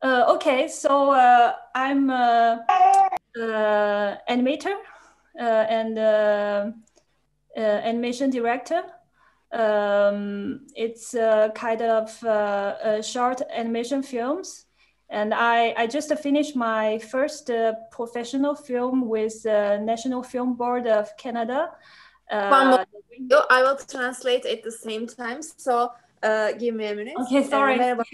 Okay, so I'm animator and animation director. It's kind of short animation films. And I just finished my first professional film with National Film Board of Canada. I will translate at the same time. So give me a minute. Okay, sorry. Merhaba.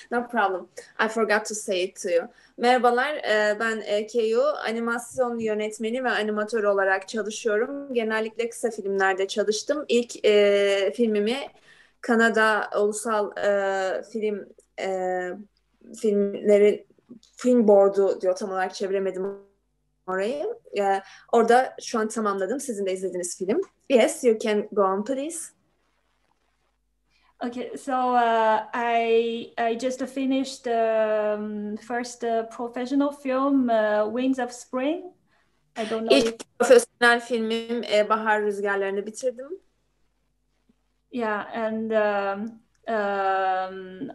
No problem. I forgot to say it to you. Merhabalar, ben Keyu, animasyon yönetmeni ve animatör olarak çalışıyorum. Genellikle kısa filmlerde çalıştım. İlk filmimi Kanada Ulusal Film Board'u diyor, tam olarak çeviremedim orayı. Orada şu an tamamladım. Sizin de izlediğiniz film. Yes, you can go on please. Okay, so I just finished the first professional film, Wings of Spring. I don't know. İlk profesyonel filmim Bahar Rüzgarlarını bitirdim. Yeah, and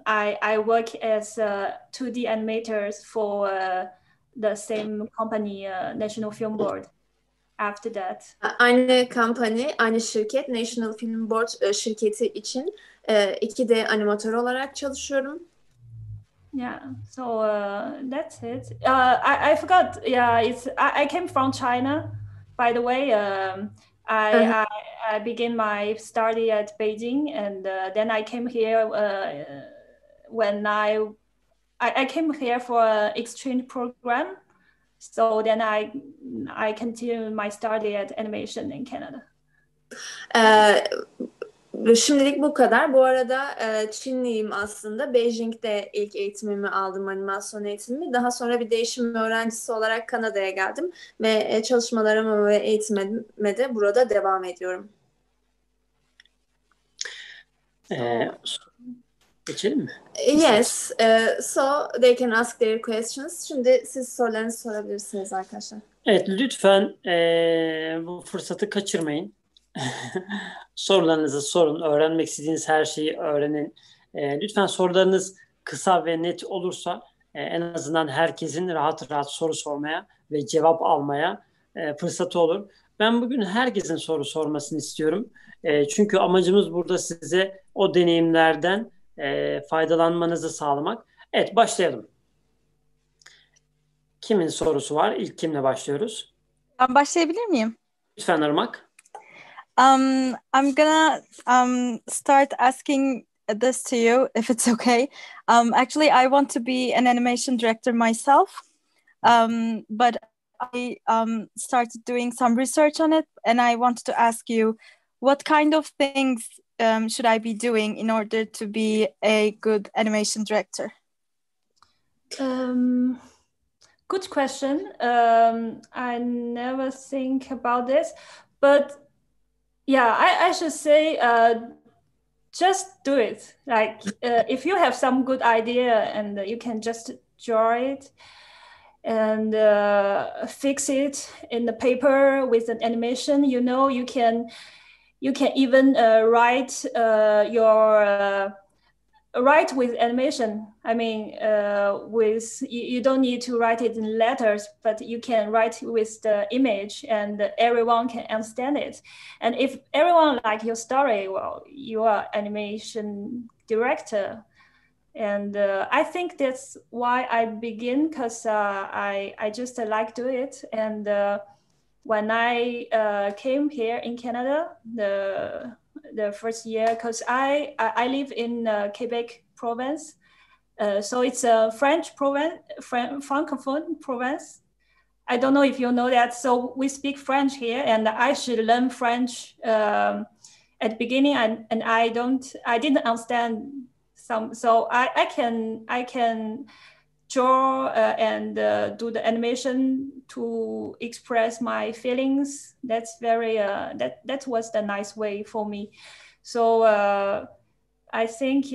I work as 2D animators for the same company, National Film Board. After that. Aynı company, aynı şirket, National Film Board şirketi için 2D animatör olarak çalışıyorum. Yeah, so that's it. I forgot. Yeah, I came from China. By the way, I began my study at Beijing, and then I came here when I came here for an exchange program. So then I continued my study at animation in Canada. Şimdilik bu kadar. Bu arada Çinliyim aslında. Beijing'de ilk eğitimimi aldım, animasyon eğitimimi. Daha sonra bir değişim öğrencisi olarak Kanada'ya geldim ve çalışmalarıma ve eğitimime de burada devam ediyorum. Geçelim mi? Yes. So they can ask their questions. Şimdi siz sorularınızı sorabilirsiniz arkadaşlar. Evet, lütfen bu fırsatı kaçırmayın. Sorularınızı sorun. Öğrenmek istediğiniz her şeyi öğrenin. Lütfen sorularınız kısa ve net olursa en azından herkesin rahat rahat soru sormaya ve cevap almaya fırsatı olur. Ben bugün herkesin soru sormasını istiyorum. Çünkü amacımız burada size o deneyimlerden faydalanmanızı sağlamak. Evet, başlayalım. Kimin sorusu var? İlk kimle başlıyoruz? Ben başlayabilir miyim? Lütfen Irmak. I'm gonna start asking this to you, if it's okay. Actually, I want to be an animation director myself, but I started doing some research on it, and I wanted to ask you, what kind of things should I be doing in order to be a good animation director? Good question. I never think about this, but yeah, I should say just do it. Like if you have some good idea and you can just draw it and fix it in the paper with an animation, you know, you can even write with animation. I mean, you don't need to write it in letters, but you can write with the image, and everyone can understand it. And if everyone like your story, well, you are animation director. And I think that's why I begin, because I just like do it. And when I came here in Canada, the first year, because I live in Quebec province, so it's a French province, francophone province. I don't know if you know that. So we speak French here, and I should learn French at the beginning, and I didn't understand some. So I can draw and do the animation to express my feelings. That's very that was the nice way for me. So I think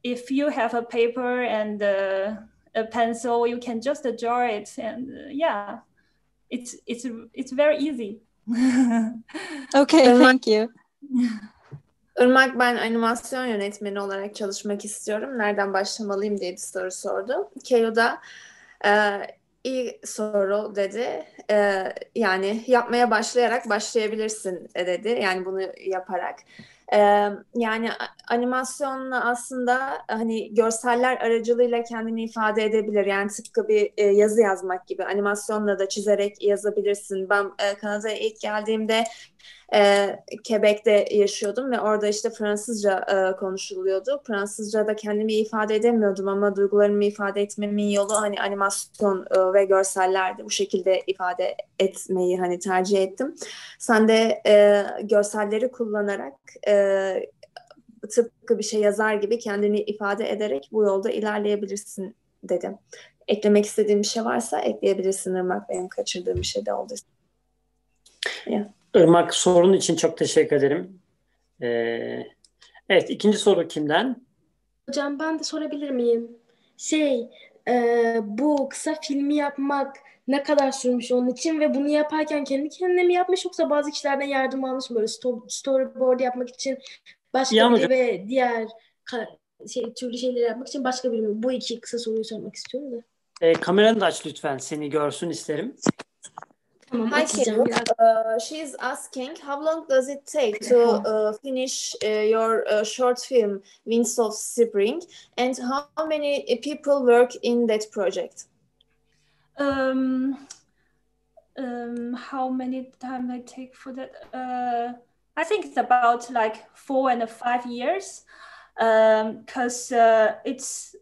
if you have a paper and a pencil, you can just draw it, and yeah, it's very easy. Okay, thank you. Irmak, ben animasyon yönetmeni olarak çalışmak istiyorum. Nereden başlamalıyım diye bir soru sordu. Keyu da e, iyi soru dedi. Yani yapmaya başlayarak başlayabilirsin dedi. Yani bunu yaparak. E, Yani animasyonla aslında hani görseller aracılığıyla kendini ifade edebilir. Yani tıpkı bir yazı yazmak gibi. Animasyonla da çizerek yazabilirsin. Ben Kanada'ya ilk geldiğimde Quebec'te yaşıyordum ve orada işte Fransızca konuşuluyordu. Fransızca'da kendimi ifade edemiyordum ama duygularımı ifade etmemin yolu hani animasyon ve görsellerdi. Bu şekilde ifade etmeyi hani tercih ettim. Sen de görselleri kullanarak tıpkı bir şey yazar gibi kendini ifade ederek bu yolda ilerleyebilirsin dedim. Eklemek istediğim bir şey varsa ekleyebilirsin Irmak. Benim kaçırdığım bir şey de olduysa. Yeah. Irmak, sorun için çok teşekkür ederim. Evet, ikinci soru kimden? Hocam ben de sorabilir miyim? Bu kısa filmi yapmak ne kadar sürmüş onun için ve bunu yaparken kendi kendine mi yapmış yoksa bazı kişilerden yardım almış mı? Böyle storyboard yapmak için başka Yağmurcuğum, biri ve diğer türlü şeyleri yapmak için başka biri mi? Bu iki kısa soruyu sormak istiyorum da. kameranı da aç lütfen. Seni görsün isterim. Tamam, Hi, açacağım. Keyu. She's asking, how long does it take to finish your short film, Winds of Spring, and how many people work in that project? How many time I take for that? I think it's about like 4 and 5 years, because it's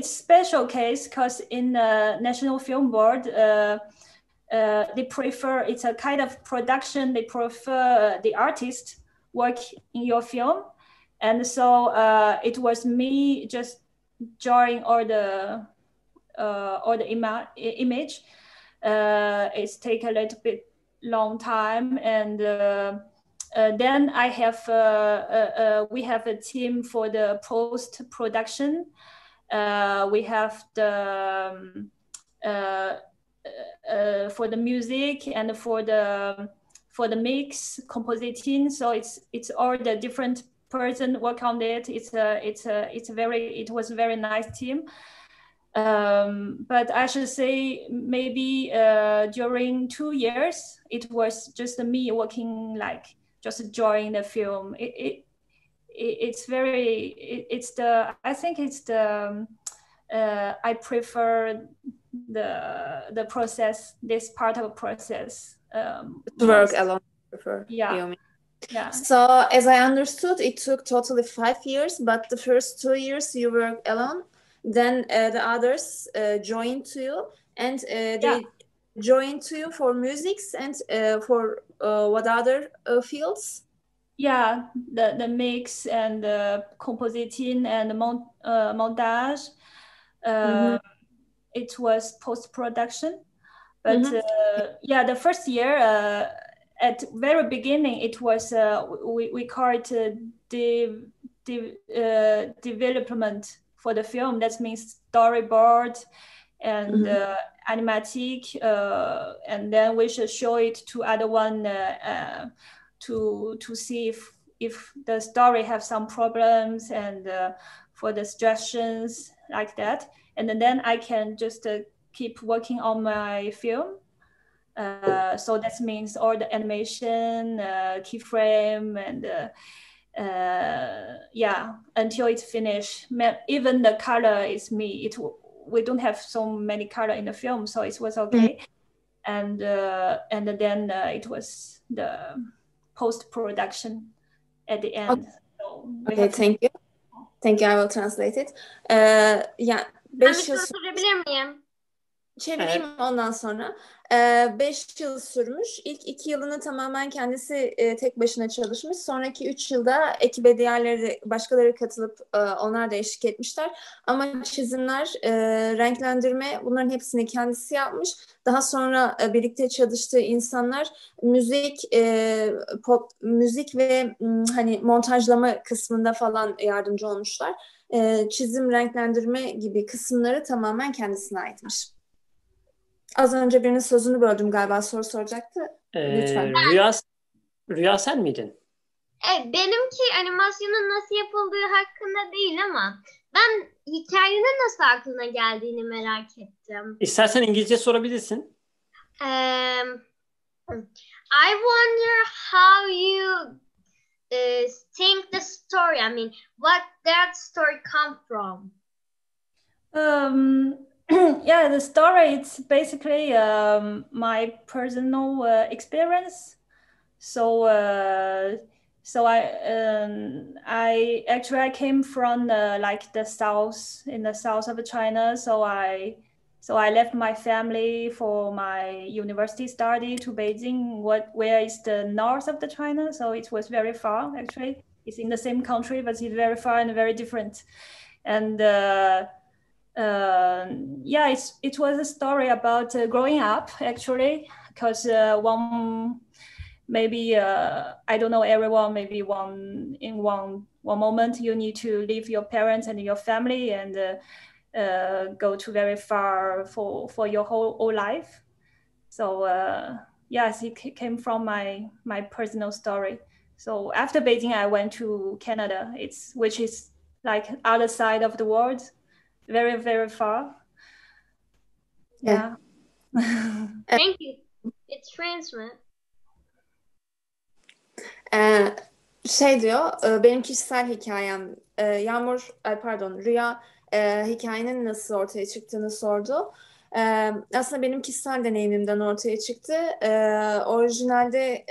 special case because in the National Film Board, they prefer, it's a kind of production, they prefer the artist work in your film, and so it was me just drawing all the image. It's take a little bit long time, and then I have we have a team for the post production. We have the for the music and for the mix compositing. So it's all the different person work on it. It was a very nice team. But I should say maybe during 2 years, it was just me working, like just drawing the film. I think it's the I prefer the process, this part of the process. Work alone, prefer. Yeah. Yeah. So as I understood, it took totally 5 years, but the first 2 years you worked alone. Then the others joined to you, and they joined to you for musics and for what other fields? Yeah, the mix and the compositing and the montage. It was post-production, but the first year, at very beginning, it was we call it development for the film. That means storyboard and animatic, and then we should show it to other one to see if the story have some problems, and for the suggestions like that. And then I can just keep working on my film. So that means all the animation, keyframe, and until it's finished. Even the color is me. We don't have so many color in the film, so it was okay. And then it was the post-production at the end. So okay, thank you. Thank you, I will translate it. Ben bir soru sorabilir miyim? Çevireyim ondan sonra. 5 yıl sürmüş. İlk 2 yılını tamamen kendisi tek başına çalışmış. Sonraki 3 yılda ekibe diğerleri, başkaları katılıp onlar da eşlik etmişler. Ama çizimler, renklendirme, bunların hepsini kendisi yapmış. Daha sonra birlikte çalıştığı insanlar müzik ve hani montajlama kısmında falan yardımcı olmuşlar. Çizim, renklendirme gibi kısımları tamamen kendisine aitmiş. Az önce birinin sözünü böldüm galiba, soru soracaktı. Lütfen. Rüya sen miydin? Benimki animasyonun nasıl yapıldığı hakkında değil ama ben hikayenin nasıl aklına geldiğini merak ettim. İstersen İngilizce sorabilirsin. I wonder how you think the story. I mean, what that story come from? Yeah, the story, it's basically my personal experience. So I came from like the south, in the south of China. So I left my family for my university study to Beijing, where is the north of the China. So it was very far, actually. It's in the same country, but it's very far and very different. And yeah, it was a story about growing up, actually, because one, maybe I don't know everyone, maybe one moment you need to leave your parents and your family and go to very far for your whole life. So yes, it came from my personal story. So after Beijing, I went to Canada, which is like other side of the world, very, very far. Yeah. Thank you. It's transparent. Şey diyor, benim kişisel hikayem, Rüya hikayenin nasıl ortaya çıktığını sordu. Aslında benim kişisel deneyimimden ortaya çıktı. Orijinalde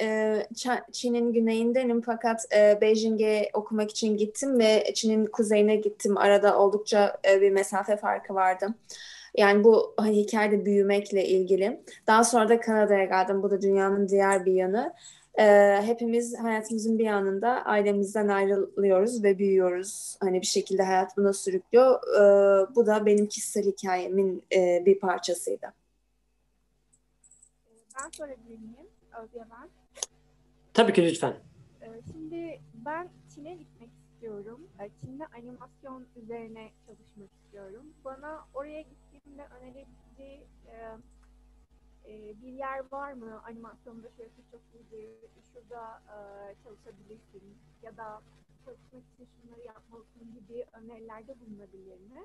Çin'in güneyindenim fakat Beijing'e okumak için gittim ve Çin'in kuzeyine gittim. Arada oldukça bir mesafe farkı vardı. Yani bu hikayede büyümekle ilgili. Daha sonra da Kanada'ya geldim. Bu da dünyanın diğer bir yanı. Hepimiz hayatımızın bir anında ailemizden ayrılıyoruz ve büyüyoruz. Hani bir şekilde hayat buna sürüklüyor. Bu da benim kişisel hikayemin bir parçasıydı. Ben sorabilir miyim? Özge ben. Tabii ki, lütfen. Şimdi ben Çin'e gitmek istiyorum. Çin'de animasyon üzerine çalışmak istiyorum. Bana oraya gittiğimde önerebileceği bir yer var mı? Animasyonda şurası çok iyidir, şurada çalışabilirsin ya da çalışmak için şunları yapmalısın gibi önerilerde bulunabilir mi?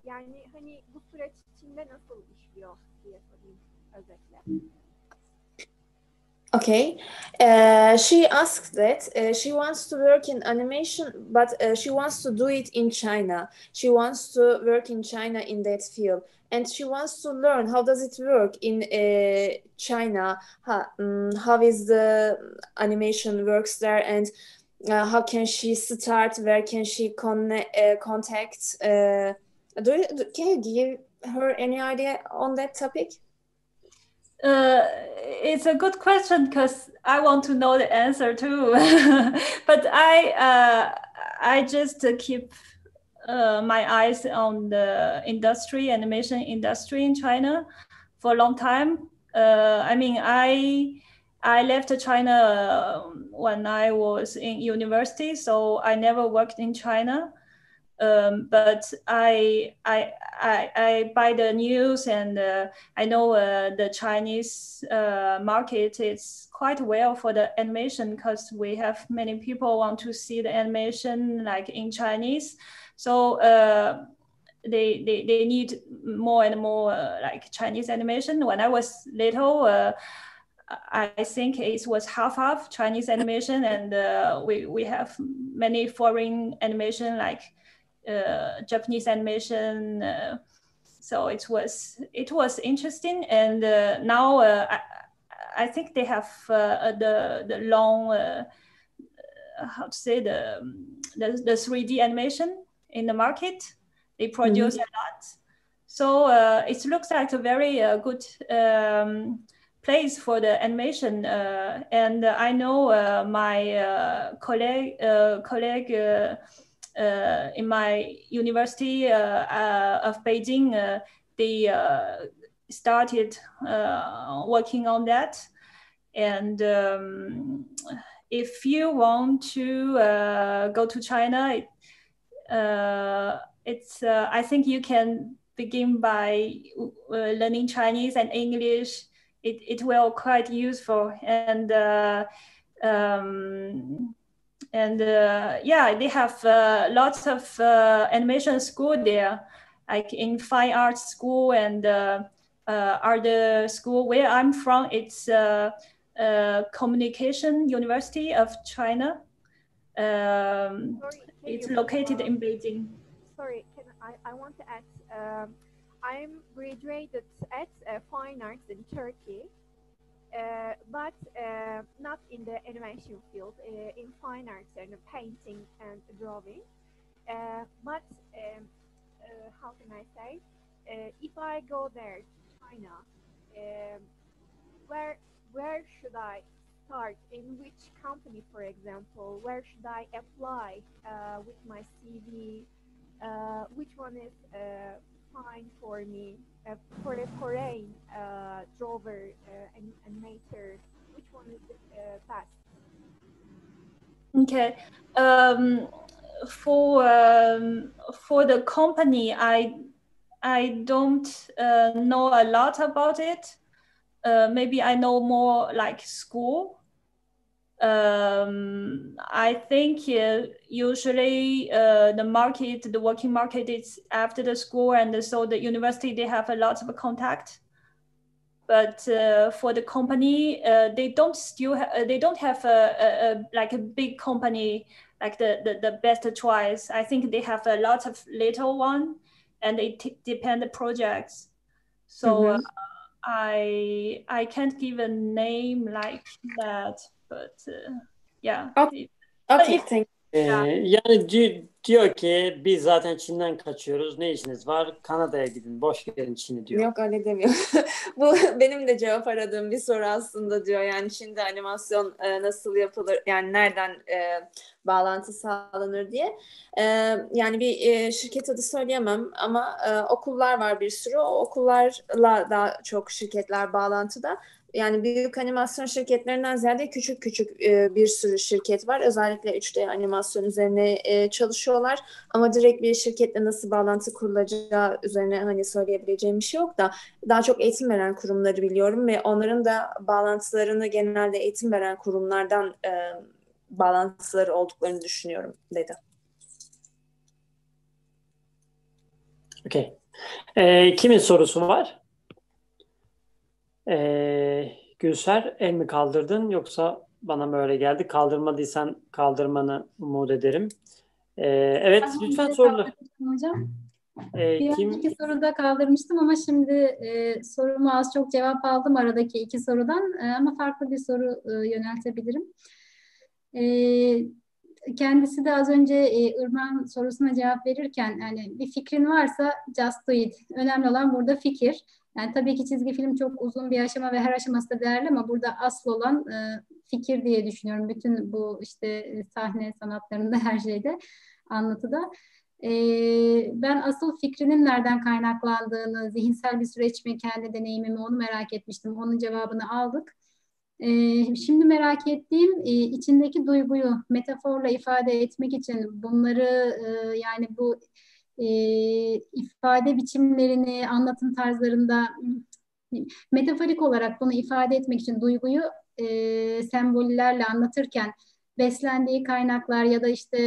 Yani hani bu süreç Çin'de nasıl işliyor diye sorayım özetle. Okay. She asked that she wants to work in animation, but she wants to do it in China. She wants to work in China in that field, and she wants to learn how does it work in China. How is the animation works there, and how can she start? Where can she contact? Can you give her any idea on that topic? It's a good question because I want to know the answer too. But I just keep my eyes on the animation industry in China for a long time. I mean, I left China when I was in university, so I never worked in China. But I buy the news, and I know the Chinese market is quite well for the animation because we have many people want to see the animation like in Chinese. So they need more and more like Chinese animation. When I was little, I think it was half Chinese animation, and we have many foreign animation like Japanese animation, so it was interesting. And now I think they have the long how to say the 3D animation in the market. They produce a lot, so it looks like a very good place for the animation. And I know my colleague in my university of Beijing, they started working on that. And if you want to go to China, I think you can begin by learning Chinese and English. It will quite useful. And And yeah, they have lots of animation school there, like in fine arts school and art school. Where I'm from, it's Communication University of China. It's located in Beijing. Sorry, I want to add, I'm graduated at Fine Arts in Turkey, but not in the animation field, in fine arts and painting and drawing. But how can I say, if I go there to China, where should I start? In which company, for example? Where should I apply with my CV? Which one is fine for me? For a foreign drawer and animator, which one is the best? Okay. For the company, I don't know a lot about it. Maybe I know more like school. I think usually the working market is after the school, and so the university, they have a lot of contact. But for the company, they don't have like a big company like the best choice. I think they have a lot of little one, and they depend the projects. So I can't give a name like that, but yeah. Okay, thank Yani diyor ki biz zaten Çin'den kaçıyoruz. Ne işiniz var? Kanada'ya gidin. Boş verin Çin'i diyor. Yok, öyle demiyor. Bu benim de cevap aradığım bir soru aslında diyor. Yani Çin'de animasyon nasıl yapılır? Yani nereden bağlantı sağlanır diye. Yani bir şirket adı söyleyemem ama okullar var bir sürü. O okullarla daha çok şirketler bağlantıda. Yani büyük animasyon şirketlerinden ziyade küçük bir sürü şirket var. Özellikle 3D animasyon üzerine çalışıyorlar. Ama direkt bir şirketle nasıl bağlantı kurulacağı üzerine hani söyleyebileceğim bir şey yok da daha çok eğitim veren kurumları biliyorum ve onların da bağlantılarını genelde eğitim veren kurumlardan bağlantıları olduklarını düşünüyorum dedi. Okay. Kimin sorusu var? Gülser, el mi kaldırdın yoksa bana mı öyle geldi? Kaldırmadıysan kaldırmanı umut ederim. Evet, lütfen sorular. Hocam. Kim? İki soruda kaldırmıştım ama şimdi sorumu az çok cevap aldım aradaki iki sorudan ama farklı bir soru yöneltebilirim. Kendisi de az önce Irmak'ın sorusuna cevap verirken yani bir fikrin varsa just do it. Önemli olan burada fikir. Yani tabii ki çizgi film çok uzun bir aşama ve her aşaması da değerli ama burada asıl olan fikir diye düşünüyorum. Bütün bu işte sahne sanatlarında her şeyde anlatıda. Ben asıl fikrinin nereden kaynaklandığını, zihinsel bir süreç mi, kendi deneyimimi onu merak etmiştim. Onun cevabını aldık. Şimdi merak ettiğim içindeki duyguyu metaforla ifade etmek için bunları yani bu ifade biçimlerini anlatım tarzlarında metaforik olarak bunu ifade etmek için duyguyu sembollerle anlatırken beslendiği kaynaklar ya da işte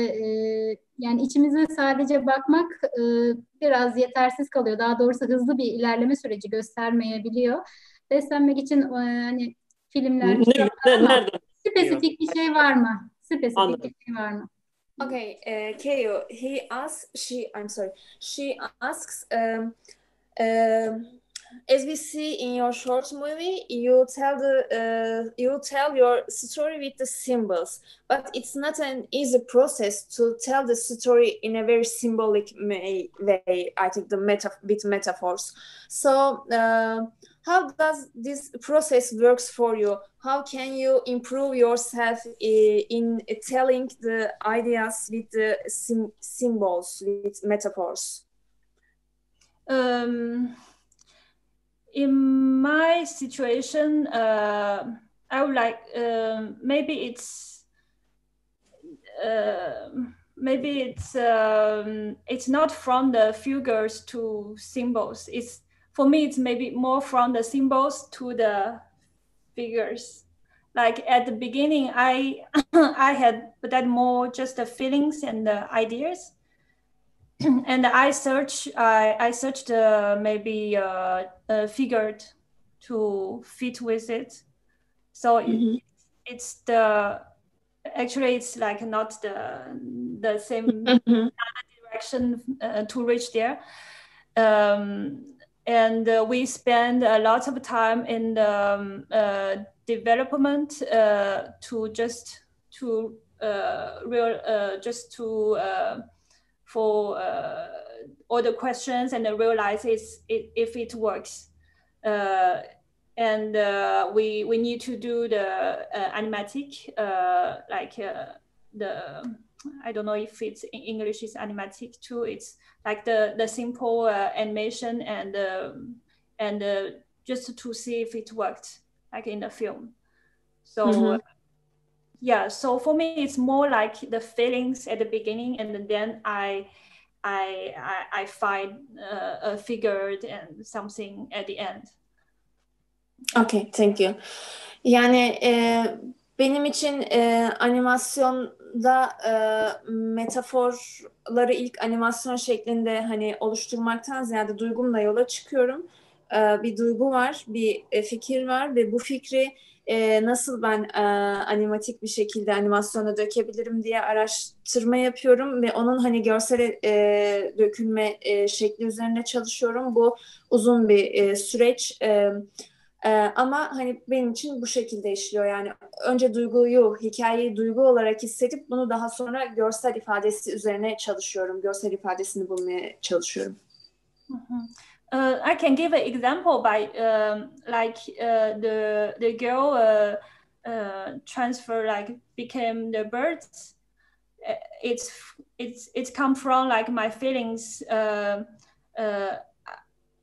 yani içimize sadece bakmak biraz yetersiz kalıyor. Daha doğrusu hızlı bir ilerleme süreci göstermeyebiliyor. Beslenmek için hani filmler, nereden? spesifik bir şey var mı? Spesifik bir şey var mı? Okay, Keyu, she asks, as we see in your short movie, you tell your story with the symbols, but it's not an easy process to tell the story in a very symbolic way. I think with metaphors. So, how does this process works for you? How can you improve yourself in telling the ideas with the symbols, with metaphors? In my situation, I would like maybe it's not from the figures to symbols. For me, it's maybe more from the symbols to the figures. like at the beginning, I I had that more just the feelings and the ideas, and I searched maybe figured to fit with it. So it's actually it's like not the same direction to reach there. And we spend a lot of time in the development to just to for all the questions and realize if it works. And we need to do the animatic, I don't know if it's in English is animatic too. It's like the simple animation and just to see if it worked like in the film. So yeah, so for me it's more like the feelings at the beginning, and then I find a figure and something at the end. Okay, thank you. Yani benim için animasyonda metaforları ilk animasyon şeklinde hani oluşturmaktan ziyade duygumla yola çıkıyorum. Bir duygu var, bir fikir var ve bu fikri nasıl ben animatik bir şekilde animasyona dökebilirim diye araştırma yapıyorum ve onun hani görsele dökülme şekli üzerine çalışıyorum. Bu uzun bir süreç. Ama hani benim için bu şekilde işliyor. Yani önce hikayeyi duygu olarak hissedip bunu daha sonra görsel ifadesi üzerine çalışıyorum. Görsel ifadesini bulmaya çalışıyorum. I can give an example by the girl transfer became the birds. It's come from like my feelings.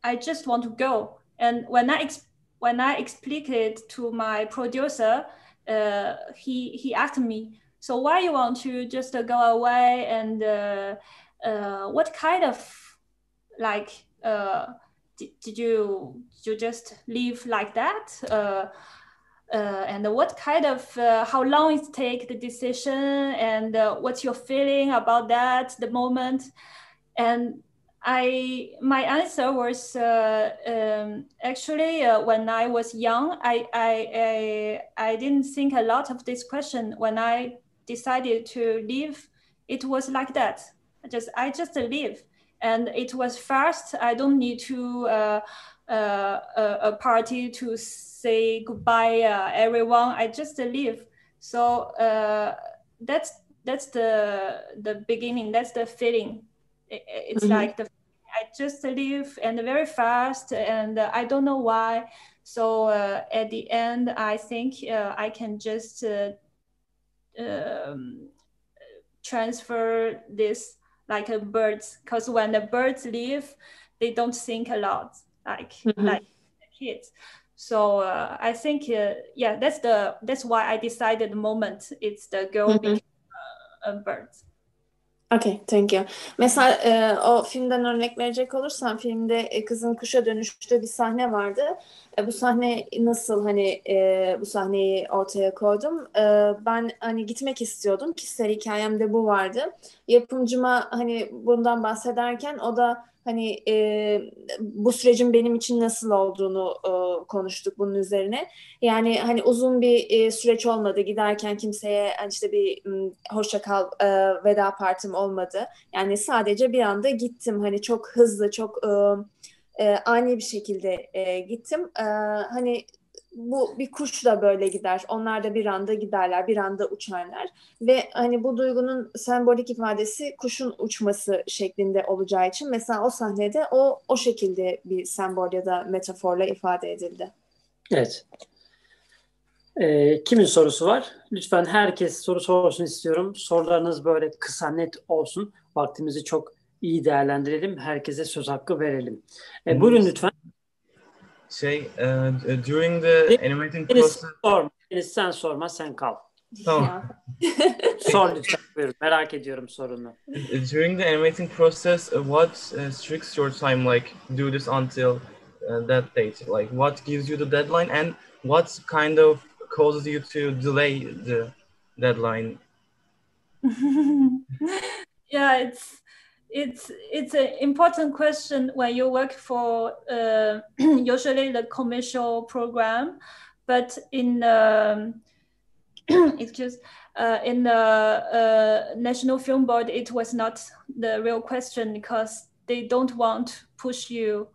I just want to go, and when I explained it to my producer, he asked me, so why you want to just go away, and what kind of did you just leave like that? And what kind of how long it take the decision, and what's your feeling about that the moment? And my answer was actually when I was young, I didn't think a lot of this question. When I decided to leave, it was like that. I just leave, and it was fast. I don't need to a party to say goodbye everyone. I just leave. So that's the beginning. That's the feeling. It's like I just leave and very fast, and I don't know why. So at the end, I think I can just transfer this like a birds, because when the birds leave, they don't think a lot like kids. So I think yeah, that's why I decided the moment it's the girl became a bird. Okay, thank you. Mesela o filmden örnek verecek olursam, filmde kızın kuşa dönüştüğü bir sahne vardı. Bu sahne nasıl hani bu sahneyi ortaya koydum. Ben hani gitmek istiyordum. Kişisel hikayemde bu vardı. Yapımcıma hani bundan bahsederken o da hani bu sürecin benim için nasıl olduğunu konuştuk bunun üzerine. Yani hani uzun bir süreç olmadı. Giderken kimseye işte bir hoşça kal veda partim olmadı. Yani sadece bir anda gittim. Hani çok hızlı, çok ani bir şekilde gittim. Hani bu bir kuş da böyle gider. Onlar da bir anda giderler, bir anda uçarlar. Ve hani bu duygunun sembolik ifadesi kuşun uçması şeklinde olacağı için mesela o sahnede o şekilde bir sembol ya da metaforla ifade edildi. Evet. Kimin sorusu var? Lütfen herkes soru sorsun istiyorum. Sorularınız böyle kısa, net olsun. Vaktimizi çok iyi değerlendirelim. Herkese söz hakkı verelim. Buyurun lütfen. During the animating process... Sen sorma, sen kal. Tamam. Sor lütfen, buyurun. Merak ediyorum sorunu. During the animating process, what restricts your time, like do this until that date? Like what gives you the deadline, and what kind of causes you to delay the deadline? Yeah, it's an important question when you work for usually the commercial program, but in excuse in the National Film Board, it was not the real question because they don't want to push you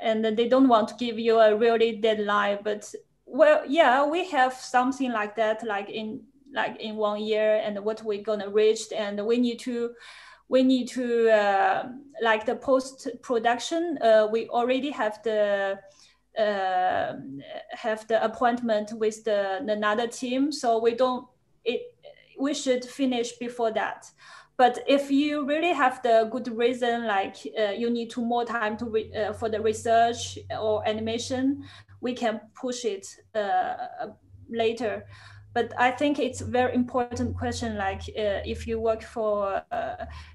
and they don't want to give you a really deadline. But well, yeah, we have something like that, like in 1 year, and what we're gonna reach, and we need to like the post production. We already have the appointment with another team, so we should finish before that. But if you really have the good reason, like you need more time for the research or animation, we can push it later. But I think it's a very important question. Like if you work for,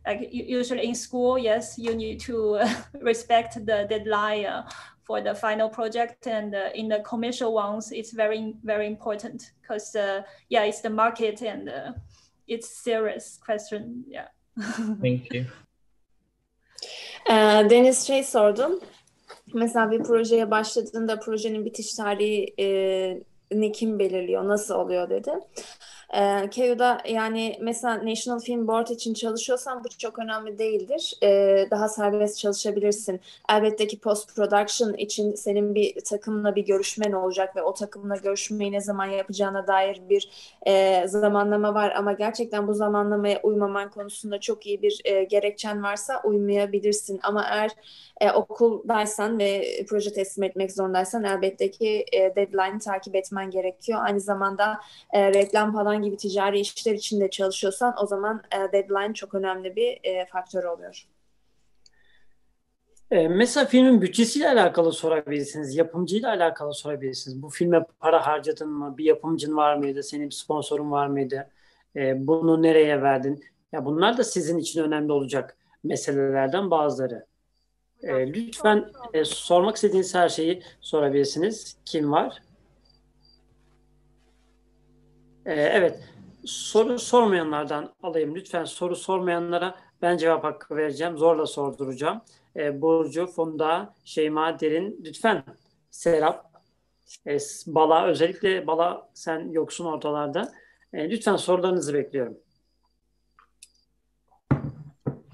like usually in school, yes, you need to respect the deadline for the final project, and in the commercial ones, it's very, very important because yeah, it's the market and it's serious question. Yeah. Thank you. Deniz sordum. Mesela bir projeye başladığında projenin bitiş tarihi ne kim belirliyor, nasıl oluyor dedi. Keyu'da yani mesela National Film Board için çalışıyorsan bu çok önemli değildir. Daha serbest çalışabilirsin. Elbette ki post production için senin bir takımla bir görüşmen olacak ve o takımla görüşmeyi ne zaman yapacağına dair bir zamanlama var. Ama gerçekten bu zamanlamaya uymaman konusunda çok iyi bir gerekçen varsa uymayabilirsin. Ama eğer okuldaysan ve proje teslim etmek zorundaysan elbette ki deadline'ı takip etmen gerekiyor. Aynı zamanda reklam falan gibi ticari işler için de çalışıyorsan o zaman deadline çok önemli bir faktör oluyor. Mesela filmin bütçesiyle alakalı sorabilirsiniz, yapımcıyla alakalı sorabilirsiniz. Bu filme para harcadın mı? Bir yapımcın var mıydı? Senin bir sponsorun var mıydı? Bunu nereye verdin? Ya bunlar da sizin için önemli olacak meselelerden bazıları. Lütfen sormak istediğiniz her şeyi sorabilirsiniz. Kim var? Evet. Soru sormayanlardan alayım. Lütfen soru sormayanlara ben cevap hakkı vereceğim. Zorla sorduracağım. Burcu, Funda, Şeyma, Derin. Lütfen. Serap, Bala. Özellikle Bala sen yoksun ortalarda. Lütfen sorularınızı bekliyorum.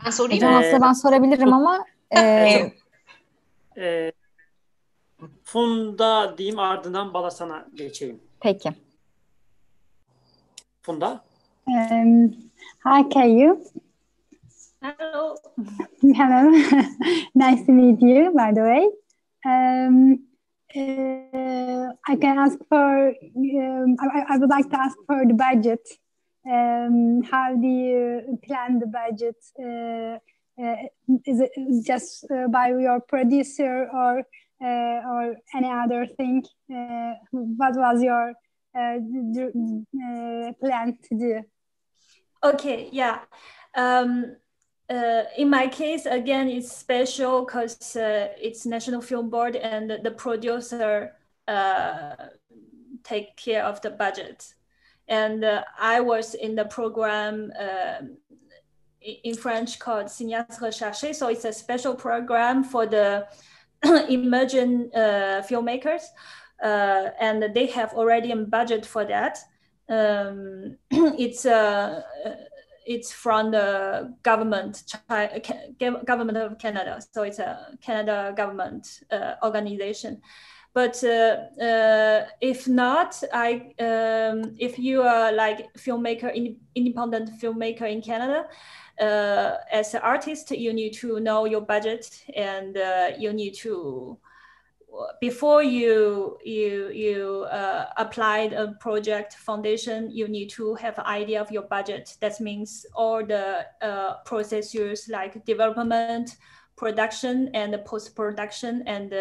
Ben sorayım. Hocam aslında ben sorabilirim ama Funda diyeyim, ardından Bala sana geçeyim. peki. Funda. Hi, Keyu. Hello. Hello. Nice to meet you, by the way. I can ask for, I would like to ask for the budget. How do you plan the budget? Is it just by your producer or any other thing? What was your plan to do? Okay, yeah. In my case, again, it's special because it's National Film Board and the producer take care of the budget. And I was in the program in French called Cinéastes Recherchés. So it's a special program for the emerging filmmakers. And they have already a budget for that. It's from the government of Canada. So it's a Canada government organization. But if not, if you are like filmmaker, independent filmmaker in Canada, as an artist, you need to know your budget, and you need to, before you applied a project foundation, you need to have an idea of your budget. That means all the procedures like development, production, and post-production. And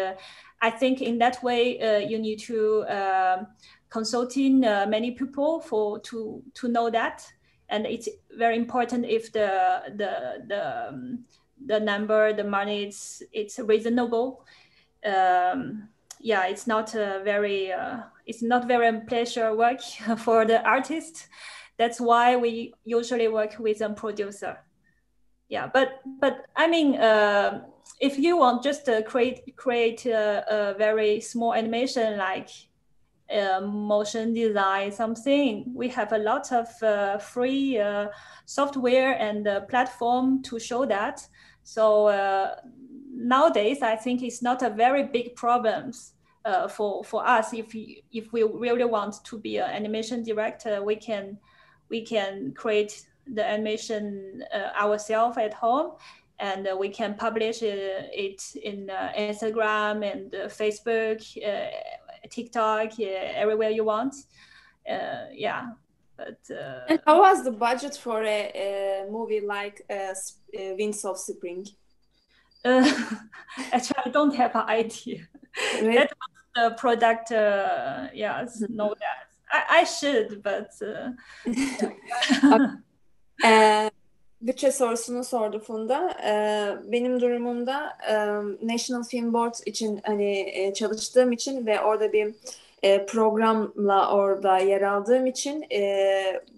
I think in that way, you need to consulting many people to know that. And it's very important if the number, the money, it's reasonable. yeah, it's not very pleasure work for the artist. That's why we usually work with a producer. Yeah, but I mean, if you want just to create a very small animation like motion design something, we have a lot of free software and platform to show that. So nowadays, I think it's not a very big problem for us. If we really want to be an animation director, we can create the animation ourselves at home, and we can publish it in Instagram and Facebook, TikTok, everywhere you want. Yeah, but. And how was the budget for a movie like Winds of Spring? Actually, I don't have an idea. Really? That was the product. Yes, know that. I should, but. Bütçe sorusunu sordu Funda. Benim durumumda National Film Board için hani çalıştığım için ve orada bir programla orada yer aldığım için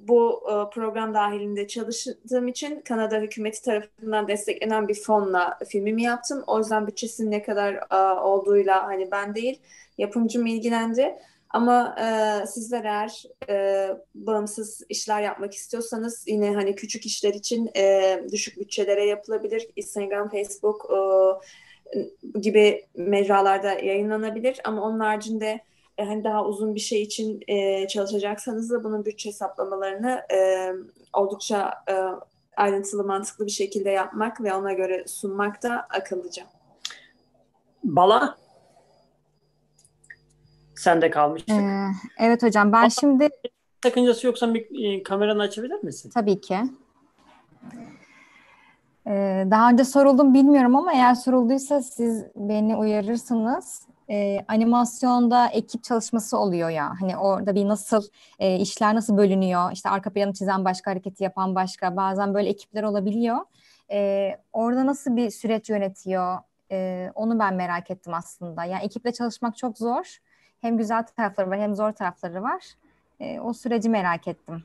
bu program dahilinde çalıştığım için Kanada hükümeti tarafından desteklenen bir fonla filmimi yaptım. O yüzden bütçesinin ne kadar olduğuyla hani ben değil, yapımcım ilgilendi. Ama sizler eğer bağımsız işler yapmak istiyorsanız yine hani küçük işler için düşük bütçelere yapılabilir. Instagram, Facebook gibi mecralarda yayınlanabilir. Ama onun haricinde hani daha uzun bir şey için çalışacaksanız da bunun bütçe hesaplamalarını oldukça ayrıntılı, mantıklı bir şekilde yapmak ve ona göre sunmak da akıllıca. Bala? Sende kalmıştık. Evet hocam, ben şimdi... Sakıncası yoksa bir kameranı açabilir misin? Tabii ki. Daha önce soruldum bilmiyorum ama eğer sorulduysa siz beni uyarırsınız. Animasyonda ekip çalışması oluyor ya. Hani orada bir nasıl işler nasıl bölünüyor? İşte arka planı çizen başka, hareketi yapan başka. Bazen böyle ekipler olabiliyor. Orada nasıl bir süreç yönetiyor? Onu ben merak ettim aslında. Yani ekiple çalışmak çok zor. Hem güzel tarafları var hem zor tarafları var. O süreci merak ettim.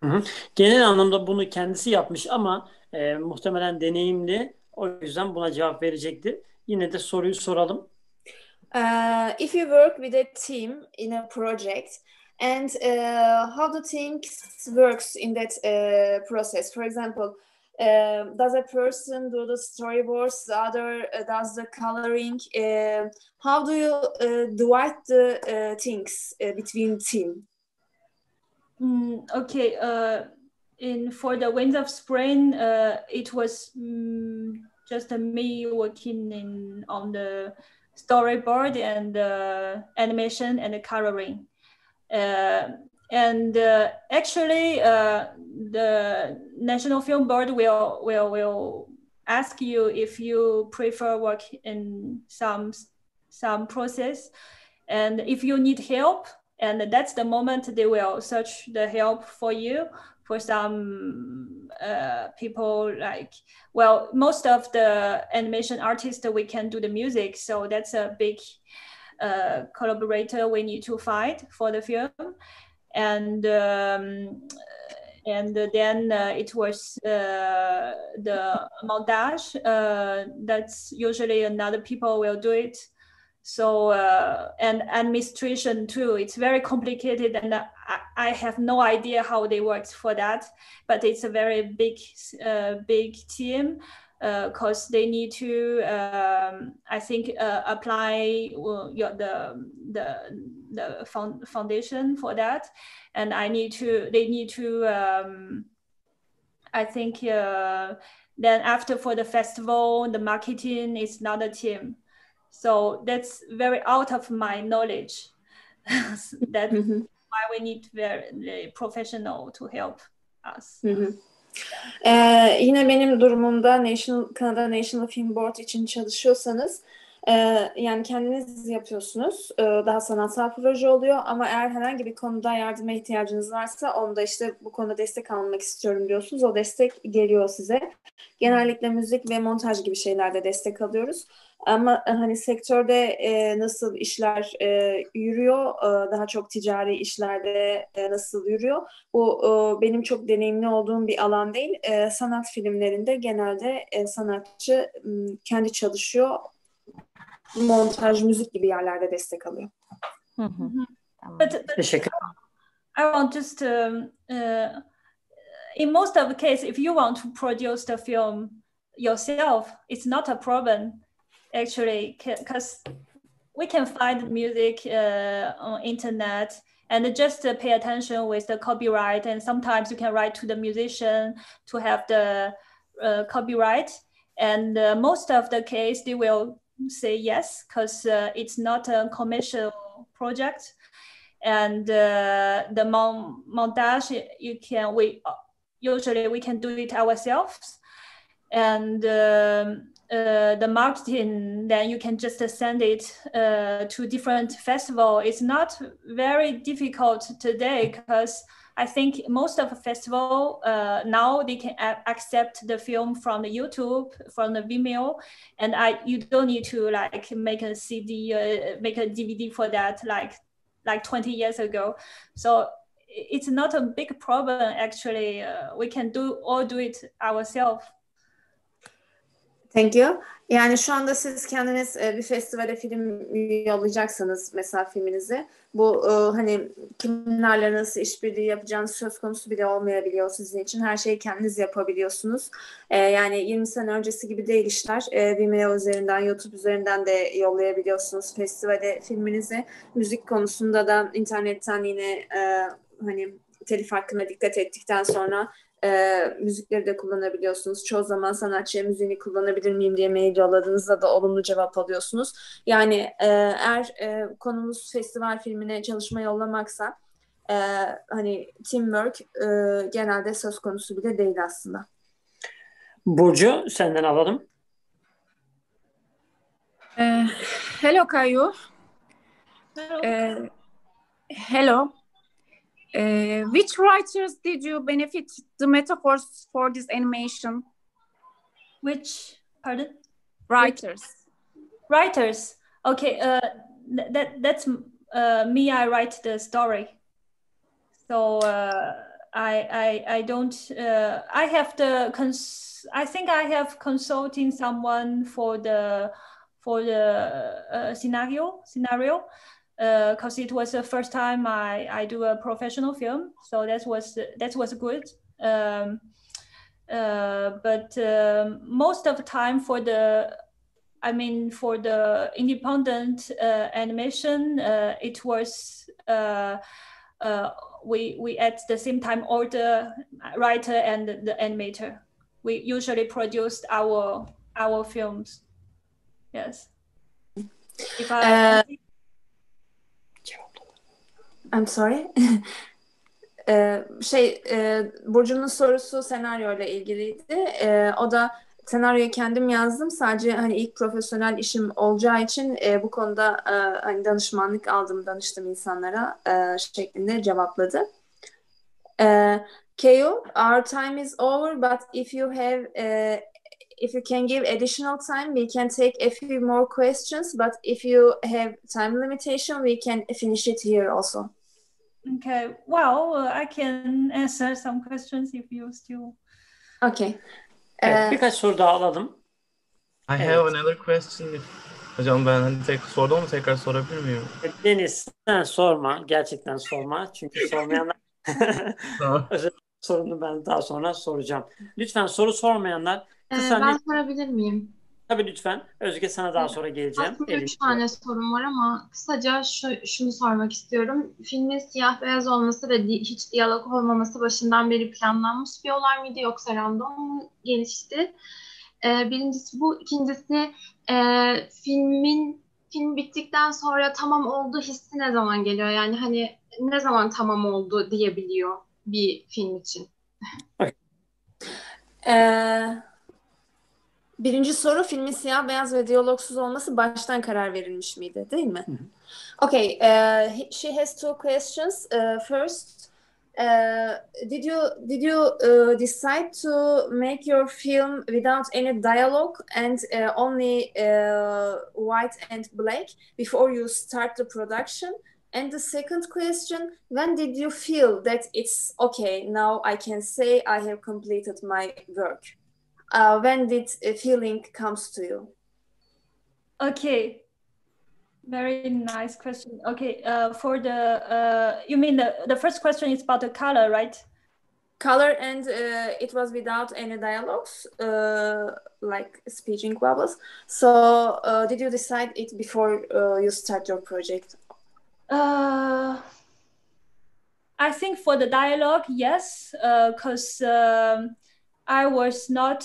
Hı. Genel anlamda bunu kendisi yapmış ama muhtemelen deneyimli. O yüzden buna cevap verecektir. Yine de soruyu soralım. If you work with a team in a project and how the team works in that process, for example, does a person do the storyboards, the other does the coloring? How do you divide the things between team? Okay. For the Winds of Spring, it was just me working on the storyboard and animation and the coloring. Actually, the National Film Board will ask you if you prefer work in some process, and if you need help, and that's the moment they will search the help for you. For some people, like, well, most of the animation artists, we can do the music, so that's a big collaborator we need to find for the film. And then it was the montage. That's usually another people will do it. So and administration too. It's very complicated, and I have no idea how they work for that. But it's a very big team. Because they need to, I think, apply the foundation for that, and they need to. I think then after for the festival, the marketing is another team, so that's very out of my knowledge. That's why we need very professional to help us. Yine benim durumumda Kanada National Film Board için çalışıyorsanız Yani kendiniz yapıyorsunuz. Daha sanatsal proje oluyor ama eğer herhangi bir konuda yardıma ihtiyacınız varsa onda işte bu konuda destek almak istiyorum diyorsunuz. O destek geliyor size. Genellikle müzik ve montaj gibi şeylerde destek alıyoruz. Ama hani sektörde nasıl işler yürüyor, daha çok ticari işlerde nasıl yürüyor? Bu benim çok deneyimli olduğum bir alan değil. Sanat filmlerinde genelde sanatçı kendi çalışıyor, montaj, müzik gibi yerlerde destek alıyor. Hı hı. Tamam. But Teşekkür I want just in most of the case, if you want to produce the film yourself, it's not a problem actually, because we can find music on internet and just pay attention with the copyright. And sometimes you can write to the musician to have the copyright. And most of the case, they will say yes, because it's not a commercial project. And the montage, usually we can do it ourselves. And the marketing, then you can just send it to different festival. It's not very difficult today, because I think most of the festival now they can accept the film from the YouTube, from the Vimeo, and you don't need to like make a CD, make a DVD for that like 20 years ago. So it's not a big problem actually. We can do it ourselves. Thank you. Yani şu anda siz kendiniz bir festivale film yollayacaksanız mesela filminizi, bu hani kimlerle nasıl işbirliği yapacağınız söz konusu bile olmayabiliyor sizin için. Her şeyi kendiniz yapabiliyorsunuz. Yani 20 sene öncesi gibi değil işler. Vimeo üzerinden, YouTube üzerinden de yollayabiliyorsunuz festivale filminizi. Müzik konusunda da internetten yine hani telif hakkına dikkat ettikten sonra müzikleri de kullanabiliyorsunuz. Çoğu zaman sanatçıya müziğini kullanabilir miyim diye mail yolladığınızda da olumlu cevap alıyorsunuz. Yani eğer konumuz festival filmine çalışma yollamaksa hani teamwork genelde söz konusu bile değil aslında. Burcu, senden alalım. Hello, Keyu. Hello. Hello. Which writers did you benefit the metaphors for this animation? Which, pardon? Writers. Okay, that's me. I write the story. So I don't. I have I think I have consulting someone for the scenario. Because it was the first time I do a professional film, so that was good. But most of the time for the independent animation, it was we at the same time order writer and the animator. We usually produced our films. Yes. If I'm sorry. Burcu'nun sorusu senaryo ile ilgiliydi. O da senaryoyu kendim yazdım. Sadece hani ilk profesyonel işim olacağı için bu konuda hani danışmanlık aldım, danıştım insanlara şeklinde cevapladı. Keyu, our time is over, but if you can give additional time, we can take a few more questions. But if you have time limitation, we can finish it here also. Okay. Well, I can answer some questions if you still. Okay. Evet, birkaç soru daha alalım. I have another question. Hocam ben hani sordum ama tekrar sorabilir miyim? Deniz, sen sorma. Gerçekten sorma. Çünkü sormayanlar Tamam. sorunu ben daha sonra soracağım. Lütfen soru sormayanlar kısa Ben sorabilir miyim? Tabii lütfen. Özge, sana daha sonra geleceğim. Aslında 3 tane sorum var ama kısaca şunu sormak istiyorum. Filmin siyah beyaz olması ve hiç diyalog olmaması başından beri planlanmış bir olay mıydı yoksa random mu gelişti? Birincisi bu. İkincisi film bittikten sonra tamam oldu hissi ne zaman geliyor? Yani hani ne zaman tamam oldu diyebiliyor bir film için? Birinci soru, filmin siyah beyaz ve diyalogsuz olması baştan karar verilmiş miydi, değil mi? Okay, she has two questions. First, did you decide to make your film without any dialogue and only white and black before you start the production? And the second question, when did you feel that it's okay, now I can say I have completed my work? When did a feeling comes to you? Okay, very nice question. Okay, for the you mean the first question is about the color, right? Color, and it was without any dialogues, like speaking bubbles. So did you decide it before you start your project? I think for the dialogue, yes, because I was not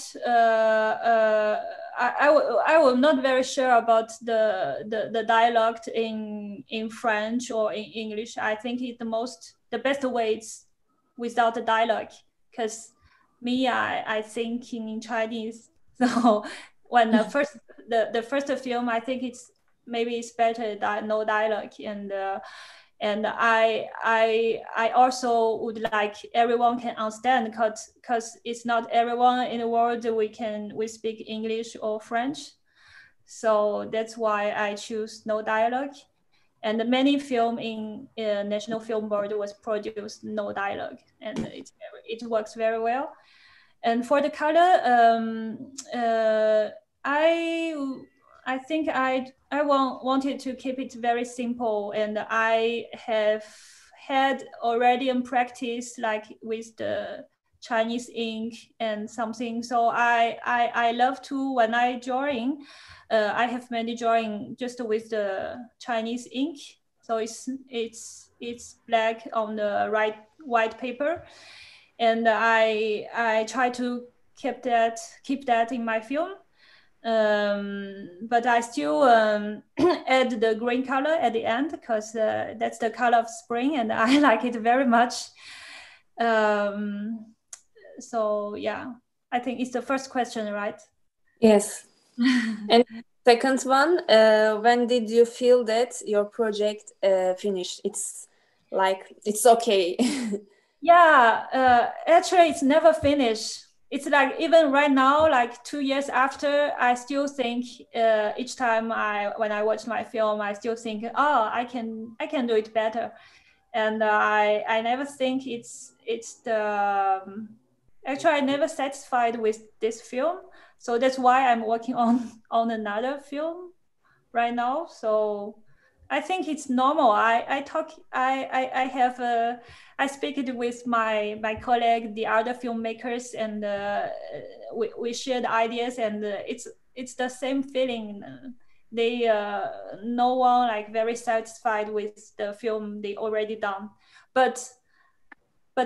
I was not very sure about the dialogue in French or in English. I think the best way is without the dialogue, because me I think in Chinese. So when the first film, I think it's better that no dialogue, and I also would like everyone can understand, because it's not everyone in the world we speak English or French. So that's why I choose no dialogue. And many film in National Film Board was produced no dialogue, and it works very well. And for the color, I think I wanted to keep it very simple, and I have had already in practice like with the Chinese ink and something. So I love to, when I drawing, I have many drawing just with the Chinese ink. So it's black on the white paper, and I try to keep that in my film. But I still add the green color at the end, because that's the color of spring, and I like it very much. So yeah, I think it's the first question, right? Yes. And second one, when did you feel that your project finished? It's okay. Yeah, actually, it's never finished. It's like even right now, like 2 years after, I still think each time when I watch my film, I still think, oh, I can do it better, and I never think it's the actually I never satisfied with this film, so that's why I'm working on another film right now. So I think it's normal. I speak it with my colleague, the other filmmakers, and we shared ideas, and it's the same feeling. They no one like very satisfied with the film they already done, but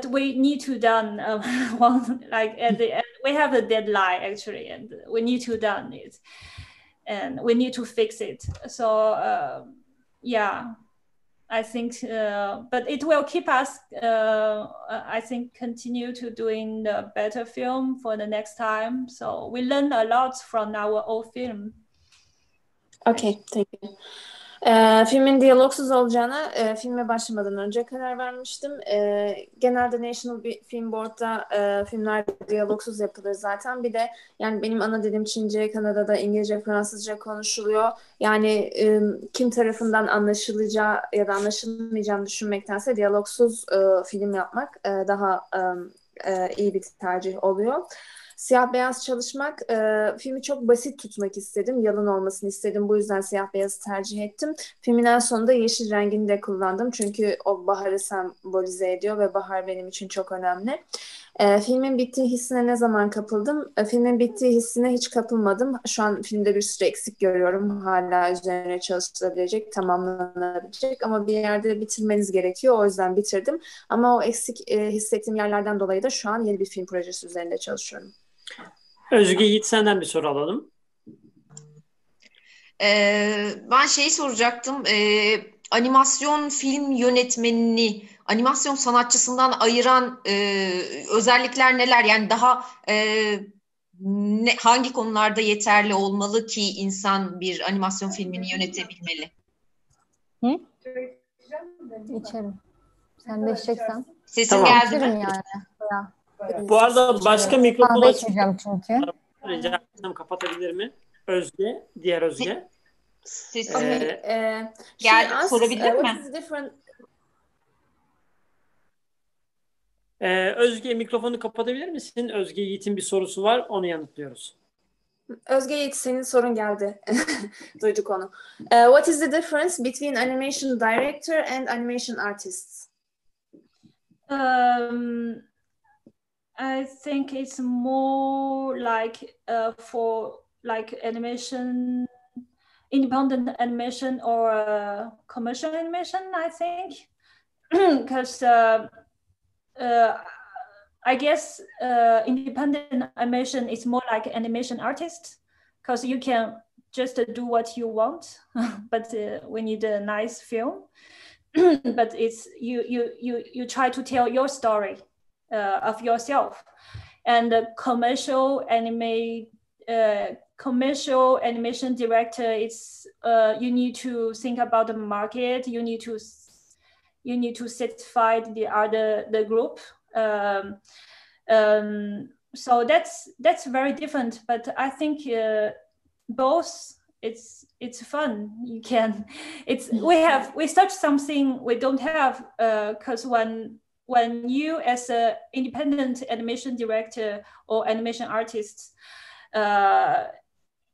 we need to done one, like at the end we have a deadline actually, and we need to done it, and we need to fix it. So yeah, I think, but it will keep us, I think, continue to doing the better film for the next time. So we learn a lot from our old film. Okay, thank you. Filmin diyalogsuz olacağına filme başlamadan önce karar vermiştim. Genelde National Film Board'da filmler diyalogsuz yapılır zaten. Bir de yani benim ana dilim Çince, Kanada'da İngilizce, Fransızca konuşuluyor. Yani kim tarafından anlaşılacağı ya da anlaşılmayacağını düşünmektense diyalogsuz film yapmak daha iyi bir tercih oluyor. Siyah beyaz çalışmak, filmi çok basit tutmak istedim. Yalın olmasını istedim. Bu yüzden siyah beyazı tercih ettim. Filmin en sonunda yeşil rengini de kullandım. Çünkü o baharı sembolize ediyor ve bahar benim için çok önemli. Filmin bittiği hissine ne zaman kapıldım? Filmin bittiği hissine hiç kapılmadım. Şu an filmde bir sürü eksik görüyorum. Hala üzerine çalışılabilecek, tamamlanabilecek ama bir yerde bitirmeniz gerekiyor. O yüzden bitirdim. Ama o eksik hissettiğim yerlerden dolayı da şu an yeni bir film projesi üzerinde çalışıyorum. Özge Yiğit, senden bir soru alalım. Ben şeyi soracaktım. Animasyon film yönetmenini animasyon sanatçısından ayıran özellikler neler? Yani daha hangi konularda yeterli olmalı ki insan bir animasyon filmini yönetebilmeli? Hı? İçerim. Sen de içeceksen. Sesim Tamam. geldi İçerim mi? yani. Ya. Bu arada başka mikrofon Kahve açık. içmeyeceğim çünkü. Rica etsem kapatabilir mi? Özge, diğer Özge. Ses Okay. She geldi. asks, Sorabilir what mi? is the difference? Özge mikrofonu kapatabilir misin? Özge Yiğit'in bir sorusu var. Onu yanıtlıyoruz. Özge Yiğit, senin sorun geldi. Duyduk onu. What is the difference between animation director and animation artists? I think it's more like for like animation, independent animation or commercial animation, I think, because I guess independent animation is more like animation artist, because you can just do what you want, but we need a nice film. But it's you try to tell your story of yourself, and the commercial animation director, it's you need to think about the market, you need to satisfy the group, so that's very different, but I think both, it's fun. You can, we search something we don't have, because when you as a independent animation director or animation artist,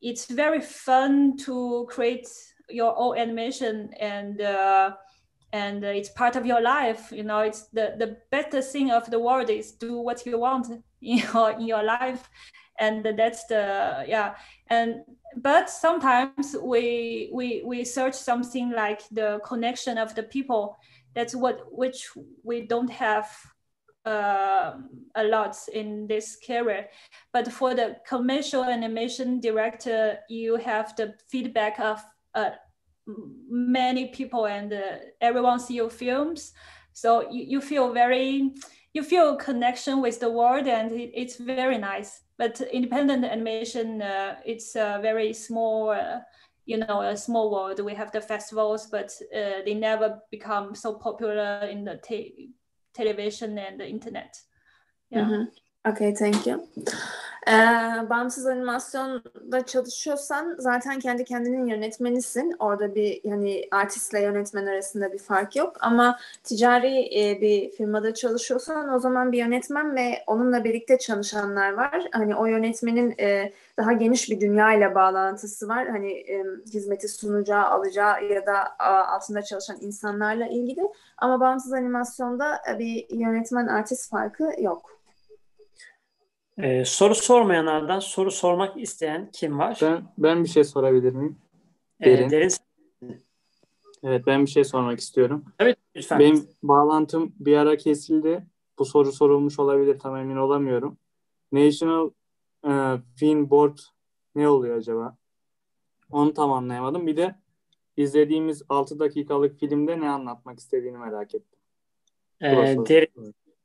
it's very fun to create your own animation, and it's part of your life. You know, it's the better thing of the world is do what you want in your life, and that's but sometimes we search something like the connection of the people. That's which we don't have a lot in this career. But for the commercial animation director, you have the feedback of many people, and everyone see your films, so you feel connection with the world, and it's very nice. But independent animation, it's a very small, a small world. We have the festivals, but they never become so popular in the television and the internet. Yeah. Mm-hmm. Okay, thank you. Bağımsız animasyonda çalışıyorsan zaten kendi kendinin yönetmenisin. Orada bir artistle yönetmen arasında bir fark yok. Ama ticari bir firmada çalışıyorsan o zaman bir yönetmen ve onunla birlikte çalışanlar var. Hani o yönetmenin daha geniş bir dünya ile bağlantısı var. Hani hizmeti sunacağı, alacağı ya da altında çalışan insanlarla ilgili. Ama bağımsız animasyonda bir yönetmen artist farkı yok. Soru sormayanlardan soru sormak isteyen kim var? Ben bir şey sorabilir miyim? Derin. Evet, ben bir şey sormak istiyorum. Evet, lütfen. Benim bağlantım bir ara kesildi. Bu soru sorulmuş olabilir, tam emin olamıyorum. National Film Board ne oluyor acaba? Onu tam anlayamadım. Bir de izlediğimiz 6 dakikalık filmde ne anlatmak istediğini merak ettim.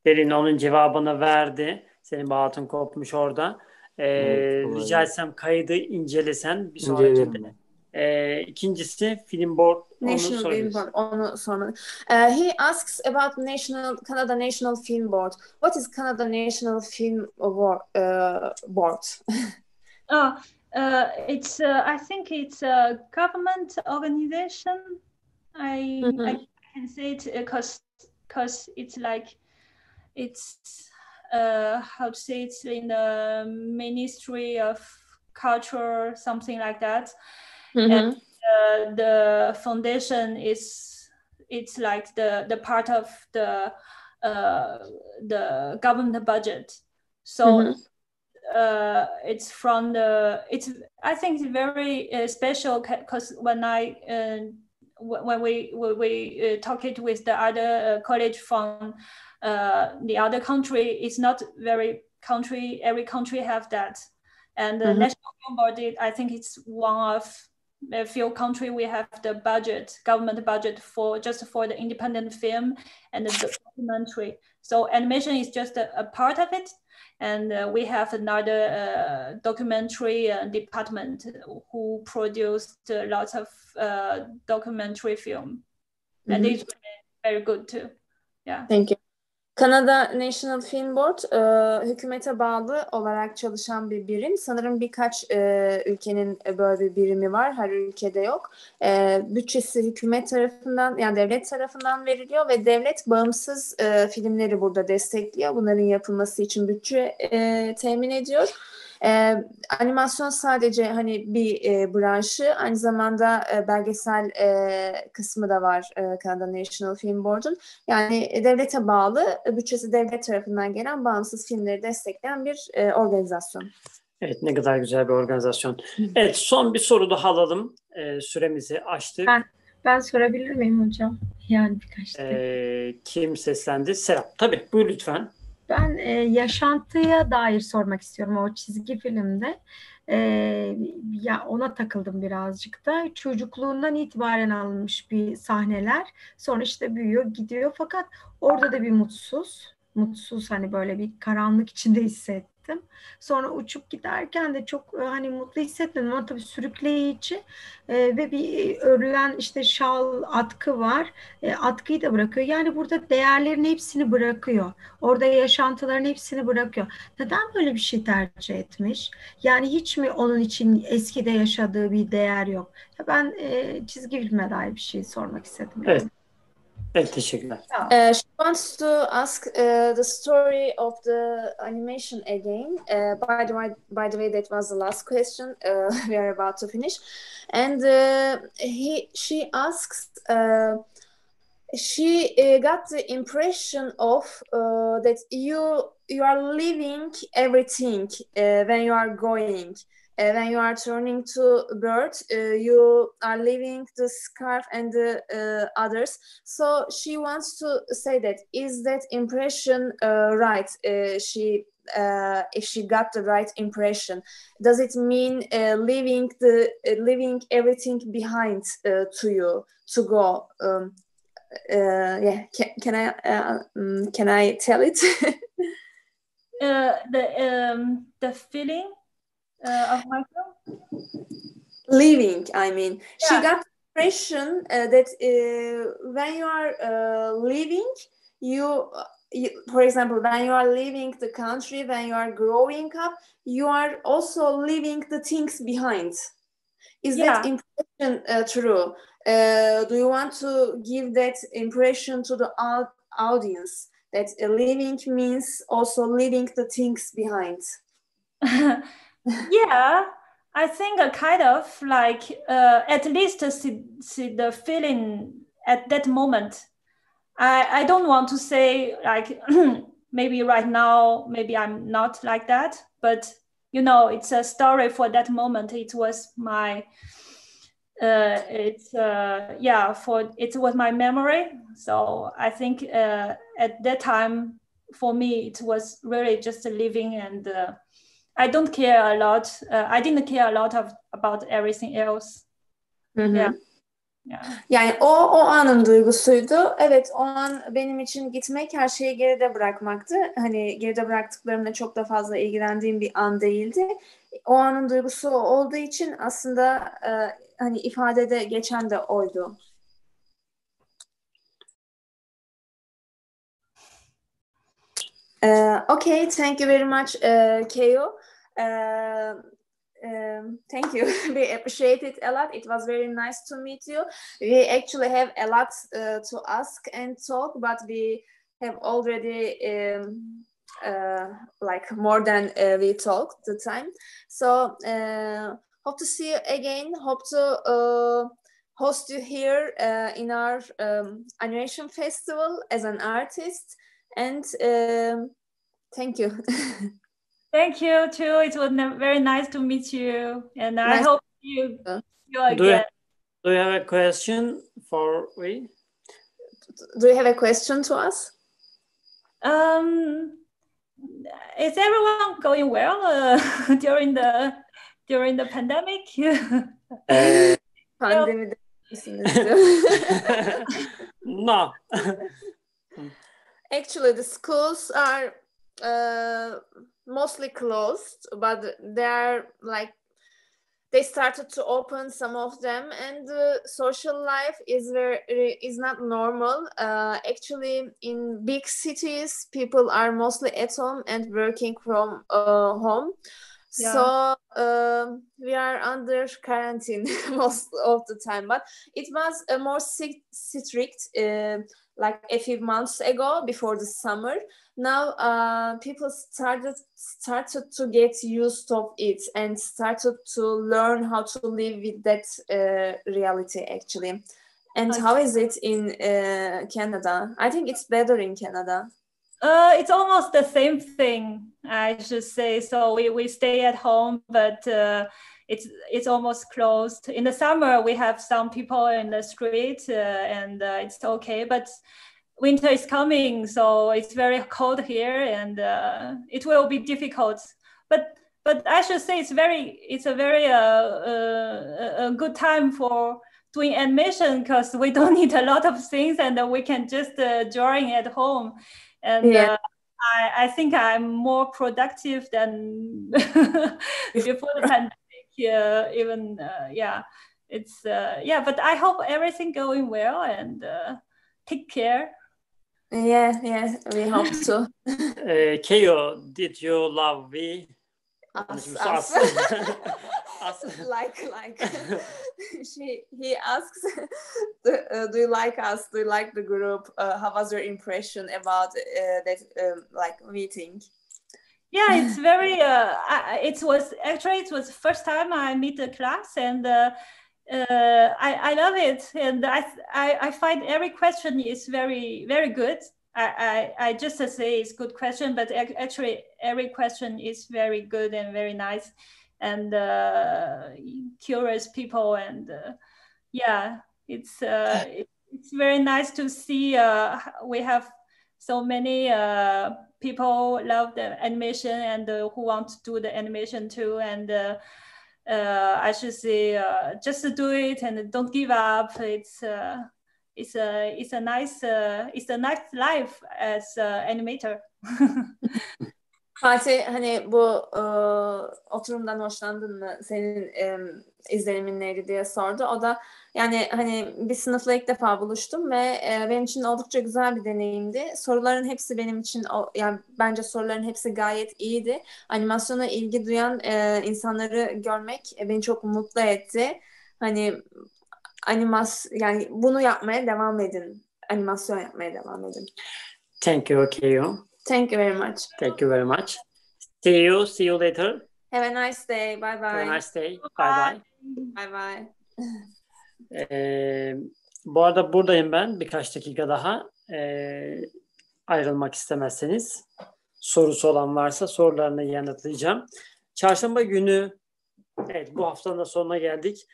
Derin onun cevabını verdi. Senin bağlantın kopmuş orada. Rica etsem kaydı incelesen bir sonrakinde. İkincisi Film Board. National Film Board. Onu sormadık. He asks about Canada National Film Board. What is Canada National Film Board? It's I think it's a government organization. I can say it because it's like how to say it, in the Ministry of Culture, something like that. And the foundation it's like the part of the government budget. So it's from I think it's very special, because when we talked with the other college from the other country, it's not every country have that. And the National Film Board, I think it's one of a few countries we have the government budget for the independent film, and the documentary. So animation is just a part of it. And we have another documentary department who produced lots of documentary film. And it's very good too. Yeah. Thank you. Kanada National Film Board hükümete bağlı olarak çalışan bir birim. Sanırım birkaç ülkenin böyle bir birimi var. Her ülkede yok. Bütçesi hükümet tarafından, yani devlet tarafından veriliyor ve devlet bağımsız filmleri burada destekliyor. Bunların yapılması için bütçe temin ediyor. Animasyon sadece hani bir branşı, aynı zamanda belgesel kısmı da var Canada National Film Board'un. Yani devlete bağlı, bütçesi devlet tarafından gelen bağımsız filmleri destekleyen bir organizasyon. Evet, ne kadar güzel bir organizasyon. Evet, son bir soru daha alalım. Süremizi açtık. Ben sorabilir miyim hocam? Yani birkaç kim seslendi? Serap. Tabii, buyur lütfen. Ben yaşantıya dair sormak istiyorum o çizgi filmde. Ya ona takıldım birazcık da. Çocukluğundan itibaren alınmış bir sahneler. Sonra işte büyüyor, gidiyor. Fakat orada da bir mutsuz hani böyle bir karanlık içinde hissettim. Sonra uçup giderken de çok hani mutlu hissetmedim ama tabii sürükleyici ve bir örülen işte şal atkı var. Atkıyı da bırakıyor. Yani burada değerlerin hepsini bırakıyor. Orada yaşantıların hepsini bırakıyor. Neden böyle bir şey tercih etmiş? Yani hiç mi onun için eskide yaşadığı bir değer yok? Ben çizgi filme dair bir şey sormak istedim. Evet. Evet, teşekkürler. She wants to ask the story of the animation again. By the way, that was the last question. We are about to finish, and she asks. She got the impression of that you are leaving everything when you are going. When you are turning to bird, you are leaving the scarf and the others. So she wants to say that, is that impression right? If she got the right impression, does it mean leaving everything behind to you to go? Yeah, can I tell it? The feeling of myself? Leaving, I mean. Yeah. She got the impression that when you are leaving, you, for example, when you are leaving the country, when you are growing up, you are also leaving the things behind. Is that impression true? Do you want to give that impression to the audience that leaving means also leaving the things behind? Yeah, I think a kind of like at least see the feeling at that moment. I don't want to say like maybe right now maybe I'm not like that, but you know, it's a story for that moment. It was my it was my memory. So I think at that time for me it was really just living, and I don't care a lot. I didn't care a lot about everything else. Yeah. Yani o anın duygusuydu. Evet, o an benim için gitmek her şeyi geride bırakmaktı. Hani geride bıraktıklarımla çok da fazla ilgilendiğim bir an değildi. O anın duygusu olduğu için aslında hani ifadede geçen de oydu. Okay, thank you very much, Keyu. Thank you. We appreciate it a lot. It was very nice to meet you. We actually have a lot to ask and talk, but we have already like more than we talked the time. So hope to see you again. Hope to host you here in our animation festival as an artist. And thank you. Thank you too. It was very nice to meet you, and I hope you again. Do you have a question for me? Do you have a question to us? Is everyone going well during the pandemic? Pandemide No. Actually, the schools are mostly closed, but they started to open some of them, and the social life is not normal. Actually, in big cities, people are mostly at home and working from home. Yeah. So we are under quarantine most of the time, but it was more strict like a few months ago before the summer. Now people started to get used of it and started to learn how to live with that reality actually. And how is it in Canada? I think it's better in Canada. It's almost the same thing, I should say. So we stay at home, but it's almost closed. In the summer, we have some people in the street, and it's okay. But winter is coming, so it's very cold here, and it will be difficult. But I should say it's a very a good time for doing animation, because we don't need a lot of things, and we can just drawing at home. And I think I'm more productive than before the pandemic. Even it's But I hope everything going well, and take care. Yeah, we hope so. Keyu, did you love me? Us. like he asks, do you like us? Do you like the group? How was your impression about that meeting? Yeah, it's very. It was the first time I meet the class, and I love it, and I find every question is very, very good. I just say it's good question, but actually every question is very good and very nice, and curious people, and it's very nice to see we have so many people love the animation, and who want to do the animation too, and I should say just do it and don't give up. It's a nice life as animator. Fatih, hani bu oturumdan hoşlandın mı? Senin izlenimin neydi diye sordu. O da yani hani bir sınıfla ilk defa buluştum ve benim için oldukça güzel bir deneyimdi. Soruların hepsi benim için yani bence soruların hepsi gayet iyiydi. Animasyona ilgi duyan insanları görmek beni çok mutlu etti. Hani yani bunu yapmaya devam edin. Animasyon yapmaya devam edin. Thank you, Keyu. Thank you very much. Thank you very much. See you later. Have a nice day. Bye bye. Have a nice day. Bye bye. Bye bye. Bu arada buradayım ben birkaç dakika daha. Ayrılmak istemezseniz. Sorusu olan varsa sorularını yanıtlayacağım. Çarşamba günü, evet, bu haftanın da sonuna geldik.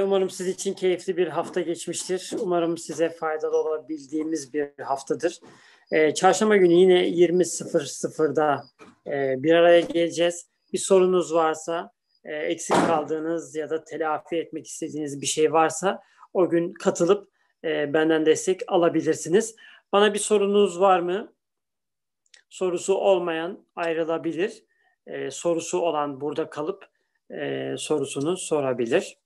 Umarım siz için keyifli bir hafta geçmiştir. Umarım size faydalı olabildiğimiz bir haftadır. Çarşamba günü yine 20.00'da bir araya geleceğiz. Bir sorunuz varsa, eksik kaldığınız ya da telafi etmek istediğiniz bir şey varsa o gün katılıp benden destek alabilirsiniz. Bana bir sorunuz var mı? Sorusu olmayan ayrılabilir. Sorusu olan burada kalıp sorusunu sorabilir.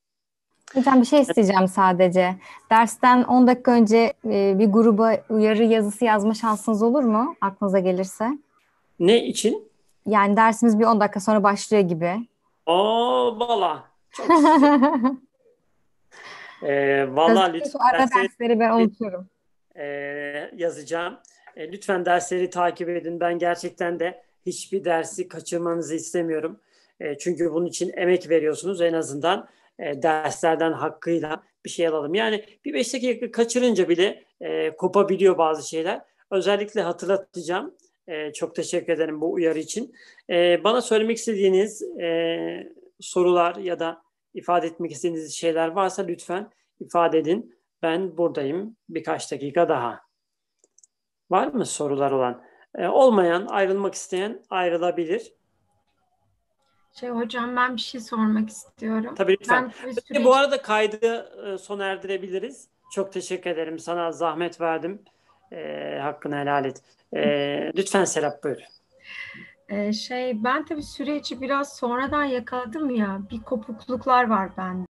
Hocam bir şey isteyeceğim sadece. Dersten 10 dakika önce bir gruba uyarı yazısı yazma şansınız olur mu? Aklınıza gelirse. Ne için? Yani dersimiz bir 10 dakika sonra başlıyor gibi. Valla. Çok valla lütfen. Ara dersleri ben unutuyorum. Yazacağım. Lütfen dersleri takip edin. Ben gerçekten de hiçbir dersi kaçırmanızı istemiyorum. Çünkü bunun için emek veriyorsunuz. En azından derslerden hakkıyla bir şey alalım. Yani bir 5 dakika kaçırınca bile kopabiliyor bazı şeyler. Özellikle hatırlatacağım. Çok teşekkür ederim bu uyarı için. Bana söylemek istediğiniz sorular ya da ifade etmek istediğiniz şeyler varsa lütfen ifade edin. Ben buradayım birkaç dakika daha. Var mı sorular olan? Olmayan, ayrılmak isteyen ayrılabilir. Hocam ben bir şey sormak istiyorum. Tabii lütfen. Bu arada kaydı sona erdirebiliriz. Çok teşekkür ederim. Sana zahmet verdim. Hakkını helal et. Lütfen Serap buyur. Ben tabii süreci biraz sonradan yakaladım ya. Bir kopukluklar var bende.